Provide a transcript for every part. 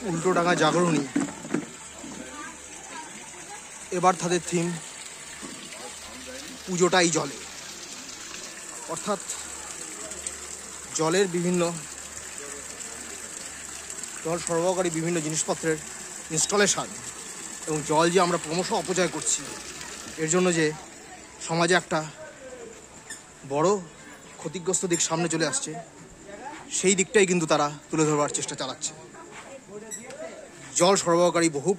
উল্টোডাঙা জাগরণী। এবার তাদের থিম পুজোটাই জলে, অর্থাৎ জলের বিভিন্ন জল সরবরাহকারী বিভিন্ন জিনিসপত্রের ইনস্টলেশন এবং জল যে আমরা ক্রমশ অপচয় করছি, এর জন্য যে সমাজে একটা বড় ক্ষতিগ্রস্ত দিক সামনে চলে আসছে, সেই দিকটাই কিন্তু তারা তুলে ধরবার চেষ্টা চালাচ্ছে। জল সরবরাহকারী বহু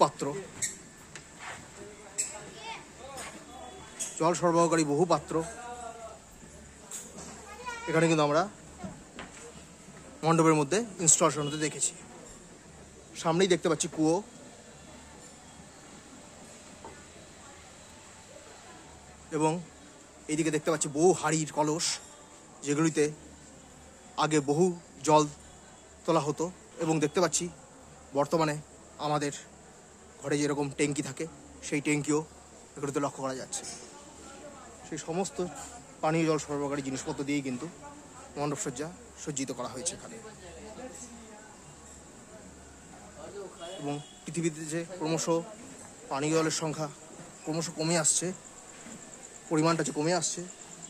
পাত্র এখানে কিন্তু আমরা মণ্ডপের মধ্যে ইনস্টলেশন হতে দেখেছি। সামনেই দেখতে পাচ্ছি কুয়ো, এবং এইদিকে দেখতে পাচ্ছি বহু হাঁড়ির কলস, যেগুলিতে আগে বহু জল তোলা হতো। এবং দেখতে পাচ্ছি বর্তমানে আমাদের ঘরে যেরকম ট্যাঙ্কি থাকে, সেই ট্যাঙ্কিও এগুলোতে লক্ষ্য করা যাচ্ছে। সেই সমস্ত পানীয় জল সরবরাহকারী জিনিসপত্র দিয়েই কিন্তু মণ্ডপসজ্জা সজ্জিত করা হয়েছে এখানে। এবং পৃথিবীতে যে ক্রমশ পানীয় জলের সংখ্যা ক্রমশ কমে আসছে, পরিমাণটা যে কমে আসছে,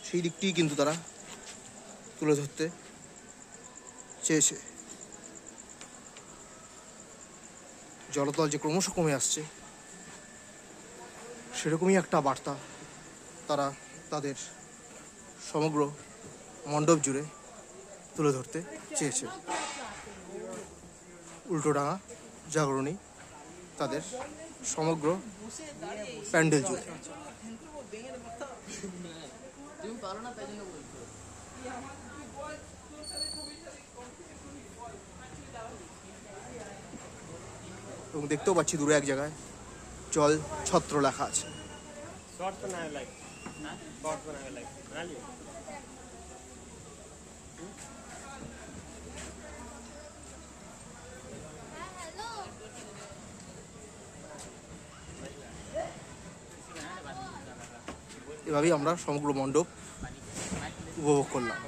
সেই দিকটি কিন্তু তারা তুলে ধরতে চেয়েছে। জলতল যে ক্রমশ কমে আসছে, সেরকমই একটা বার্তা তারা তাদের সমগ্র মণ্ডপ জুড়ে তুলে ধরতে চেয়েছে। উল্টোডাঙা জাগরণী তাদের সমগ্র প্যান্ডেল জুড়ে। এবং দেখতেও পাচ্ছি দূরে এক জায়গায় জল ছত্র লেখা আছে। এভাবেই আমরা সমগ্র মণ্ডপ উপভোগ করলাম।